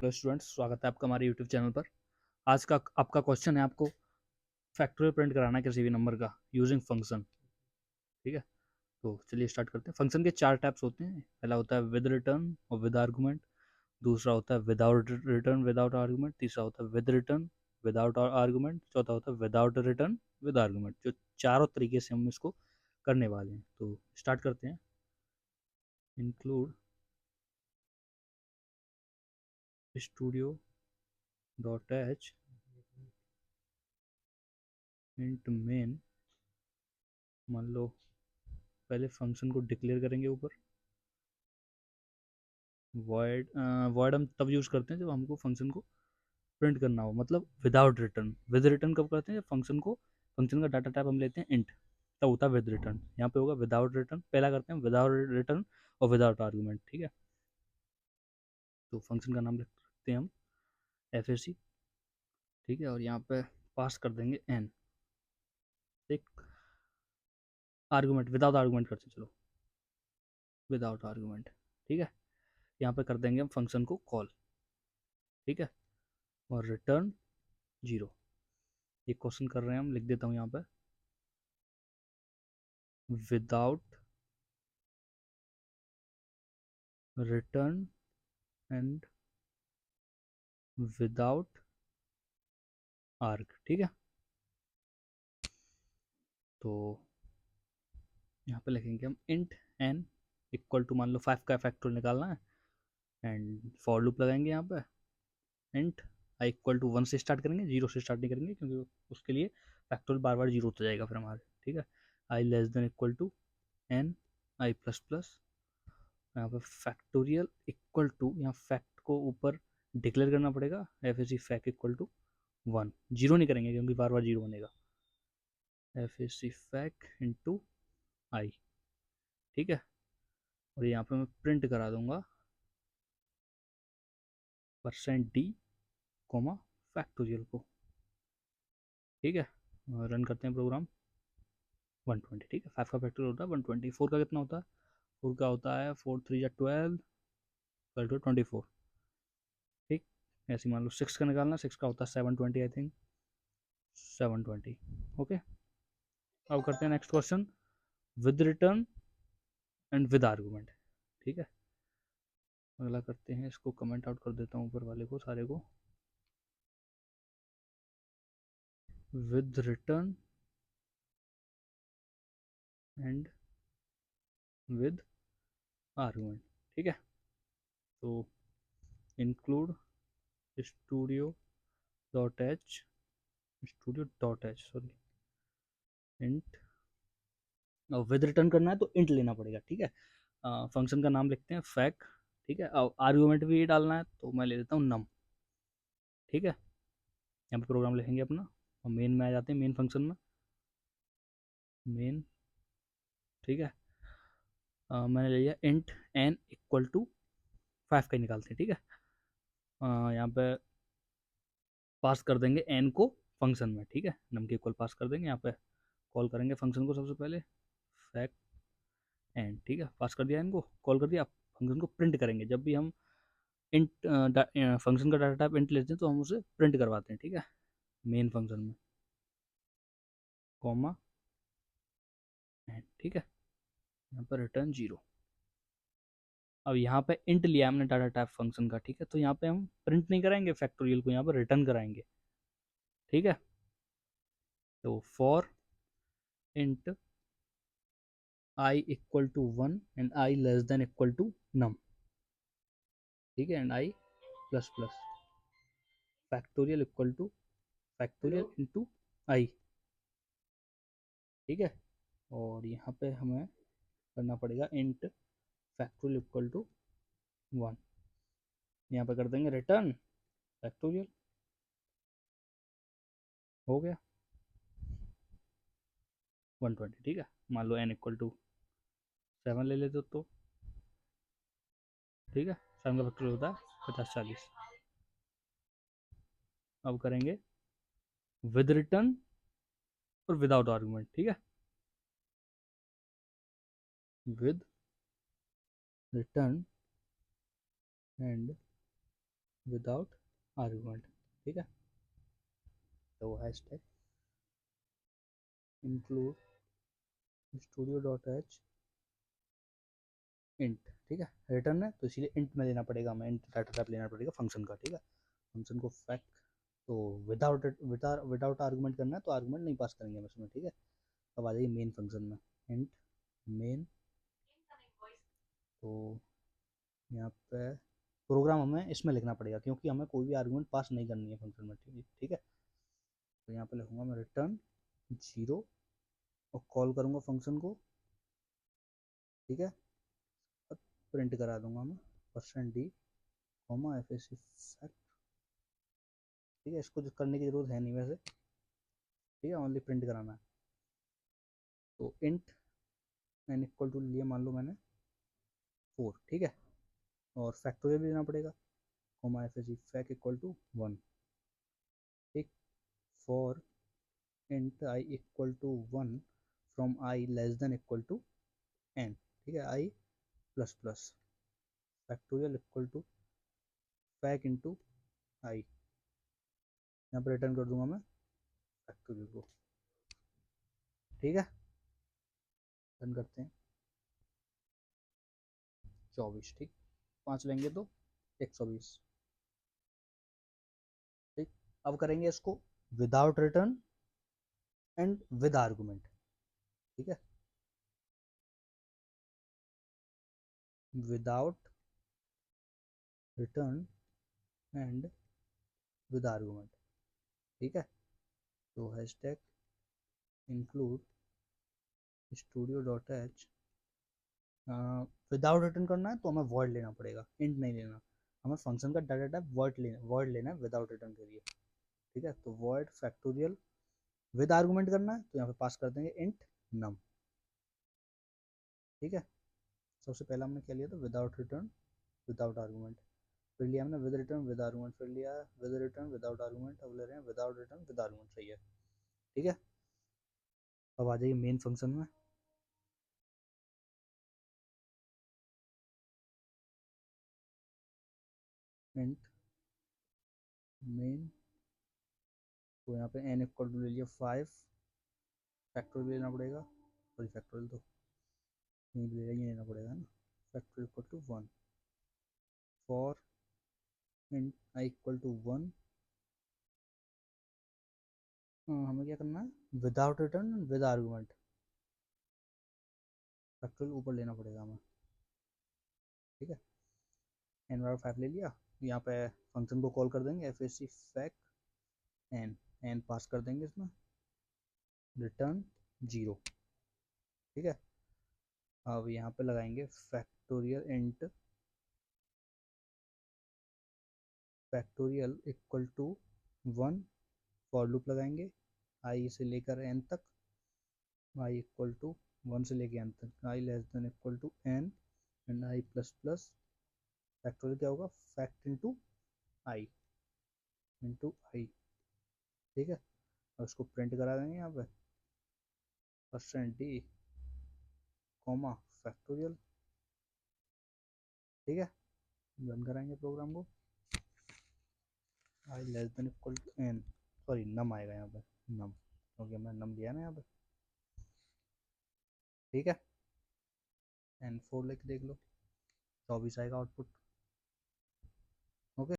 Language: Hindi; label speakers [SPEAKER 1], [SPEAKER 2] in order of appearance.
[SPEAKER 1] हेलो स्टूडेंट्स, स्वागत है आपका हमारे यूट्यूब चैनल पर। आज का आपका क्वेश्चन है, आपको फैक्टोरियल प्रिंट कराना है किसी भी नंबर का यूजिंग फंक्शन। ठीक है, तो चलिए स्टार्ट करते हैं। फंक्शन के चार टाइप्स होते हैं। पहला होता है विद रिटर्न और विद आर्गूमेंट, दूसरा होता है विदाउट रिटर्न विदाउट आर्गूमेंट, तीसरा होता है विद रिटर्न विदाउट आर्गूमेंट, चौथा होता है विदाउट रिटर्न विद आर्गूमेंट। जो चारों तरीके से हम इसको करने वाले हैं, तो स्टार्ट करते हैं। Include studio dot H int main. मान लो पहले फंक्शन को डिक्लेयर करेंगे ऊपर। वॉइड वॉइड हम तब यूज़ करते हैं जब हमको फंक्शन को प्रिंट करना हो, मतलब विदाउट रिटर्न। विद रिटर्न कब करते हैं? जब फंक्शन का डाटा टाइप हम लेते हैं इंट, तब होता है विद रिटर्न। यहाँ पे होगा विदाउट रिटर्न। पहला करते हैं विदाउट रिटर्न और विदाउट आर्गूमेंट। ठीक है, तो फंक्शन का नाम रखते हैं हम एफ ए सी। ठीक है, और यहाँ पे पास कर देंगे एन। एक आर्गूमेंट विदाउट आर्गूमेंट करते हैं, चलो विदाउट आर्गूमेंट। ठीक है, यहाँ पे कर देंगे हम फंक्शन को कॉल। ठीक है, और रिटर्न 0। ये क्वेश्चन कर रहे हैं हम, लिख देता हूँ यहाँ पे विदाउट रिटर्न एंड विदाउट आर्ग। ठीक है, तो यहाँ पे लिखेंगे हम इंट एन इक्वल टू, मान लो 5 का फैक्टोरियल निकालना है, एंड फॉर लूप लगाएंगे यहाँ पे। इंट आई इक्वल टू 1 से स्टार्ट करेंगे, 0 से स्टार्ट नहीं करेंगे, क्योंकि उसके लिए फैक्टोरियल बार बार 0 होता जाएगा फिर हमारे। ठीक है, i less than equal to n i plus plus. यहाँ पे फैक्टोरियल इक्वल टू, यहाँ फैक्ट को ऊपर डिक्लेयर करना पड़ेगा, f a c fact equal to 1। 0 नहीं करेंगे क्योंकि बार बार 0 बनेगा। F a c fact into i. ठीक है, और यहाँ पे मैं प्रिंट करा दूंगा %d कोमा फैक्टोरियल को। ठीक है, रन करते हैं प्रोग्राम। 120। ठीक है, 5 का फैक्टोरियल होता है 120। 4 का कितना होता है? 4 का होता है 4 3 या 12, 12 to 24। ठीक, ऐसे मान लो 6 का निकालना, 6 का होता है 720, आई थिंक 720। ओके, अब करते हैं next question with return and with argument. ठीक है, अगला करते हैं, इसको कमेंट आउट कर देता हूँ ऊपर वाले को, सारे को। With return and with argument. ठीक है, तो include studio dot H sorry int, और विद रिटर्न करना है तो इंट लेना पड़ेगा। ठीक है, फंक्शन का नाम लिखते हैं फैक। ठीक है, अब आर्गूमेंट भी डालना है तो मैं ले लेता हूँ नम। ठीक है, यहाँ पे प्रोग्राम लिखेंगे अपना, और मेन में आ जाते हैं, मेन फंक्शन में मेन। ठीक है, मैंने ले लिया इंट एन इक्वल टू 5 का ही निकालते हैं। ठीक है, यहाँ पे पास कर देंगे एन को फंक्शन में। ठीक है, नम के इक्वल पास कर देंगे, यहाँ पे कॉल करेंगे फंक्शन को सबसे पहले फैक्ट एंड। ठीक है, पास कर दिया, इनको कॉल कर दिया। फंक्शन को प्रिंट करेंगे, जब भी हम इंट फंक्शन का डाटा टाइप इंट लेते हैं तो हम उसे प्रिंट करवाते हैं। ठीक है, मेन फंक्शन में कॉमा एंड। ठीक है, यहाँ पर रिटर्न 0। अब यहाँ पे इंट लिया हमने डाटा टाइप फंक्शन का। ठीक है, तो यहाँ पे हम प्रिंट नहीं कराएंगे फैक्टोरियल को, यहाँ पर रिटर्न कराएंगे। ठीक है, तो for int i equal to 1 and i less than equal to num. ठीक है, and i plus plus factorial equal to factorial into i. ठीक है, और यहाँ पे हमें करना पड़ेगा इंट फैक्टोरियल इक्वल टू 1। यहाँ पे कर देंगे रिटर्न फैक्टोरियल। हो गया 120। ठीक है, मान लो n इक्वल टू 7 ले लेते तो। ठीक है, 7 का फैक्टोरियल होता है 50 40। अब करेंगे विद रिटर्न और विदाउट आर्गूमेंट। ठीक है, with return and without argument, ठीक है। तो hashtag include studio dot H int, ठीक है। रिटर्न है तो इसीलिए इंट में लेना पड़ेगा, हमें इंट डाटा टाइप लेना पड़ेगा फंक्शन का, ठीक है। फंक्शन को फैक्ट, तो विदाउट आर्गूमेंट करना है तो आर्गूमेंट नहीं पास करेंगे हम इसमें, ठीक है। अब आ जाइए मेन फंक्शन में, इंट मेन। तो यहाँ पे प्रोग्राम हमें इसमें लिखना पड़ेगा क्योंकि हमें कोई भी आर्गूमेंट पास नहीं करनी है फंक्शन में, ठीक है। तो यहाँ पे लिखूंगा मैं रिटर्न 0 और कॉल करूँगा फंक्शन को, ठीक है। अब प्रिंट करा दूंगा मैं %d कॉमा एफ फैक्ट, ठीक है। इसको जो करने की जरूरत है नहीं वैसे, ठीक है, ओनली प्रिंट कराना है। तो इंट एन इक्वल टू लिया मान लो मैंने 4, ठीक है। और फैक्टोरियल भी लेना पड़ेगा, comma f fact equal to 1, ठीक। For int i equal to 1 from i less than equal to n, ठीक है। I plus plus factorial equal to fac into i, यहाँ पर रिटर्न कर दूंगा मैं फैक्टोरियल को, ठीक है। रन करते हैं 24, ठीक। 5 लेंगे तो 120, ठीक। अब करेंगे इसको without return and with argument, ठीक है। Without return and with argument, ठीक है। तो hashtag include studio dot H, without return करना है तो हमें वर्ड लेना पड़ेगा, इंट नहीं लेना। हमें फंक्शन का डाटा टाइप वर्ड लेना है विदाउट रिटर्न के लिए, ठीक है। तो वर्ड फैक्टोरियल विद आर्गूमेंट करना है तो यहाँ पे पास कर देंगे इंट नम, ठीक है। सबसे पहला हमने क्या लिया था विदाउट रिटर्न विदाउट आर्गूमेंट, फिर लिया हमने विद रिटर्न विद आर्गूमेंट, फिर लिया विद रिटर्न विदाउट आर्गूमेंट, अब ले रहे हैं विदाउट रिटर्न विद आर्गूमेंट, सही है, ठीक है। अब आ जाइए मेन फंक्शन में, इंट मेन। तो यहाँ पे n इक्वल टू ले लिया 5, फैक्टोरियल लेना पड़ेगा, सॉरी फैक्टोरियल तो नहीं ले ये लेना पड़ेगा ना, factorial equal to 1 for int i equal to 1, हमें क्या करना है without return with argument, factorial ऊपर लेना पड़ेगा हमें, ठीक है। n बराबर 5 ले लिया, यहाँ पे फंक्शन को कॉल कर देंगे f s c fact n, n pass कर देंगे इसमें रिटर्न 0, ठीक है। अब यहाँ पे लगाएंगे factorial int factorial equal to 1, for loop लगाएंगे आई से लेकर एन तक, आई इक्वल टू 1 से लेकर एन तक, i less than equal to n and i plus plus factorial क्या होगा फैक्ट आई इंटू आई, ठीक है। और उसको प्रिंट करा देंगे यहाँ पे %d कॉमा फैक्टोरियल, ठीक है। रन कराएंगे प्रोग्राम को, i less than equal to n, sorry num आएगा यहाँ पे, नम क्योंकि हमने नम लिया ना यहाँ पे, ठीक है। N4 लिख देख लो 24 आएगा आउटपुट, ओके।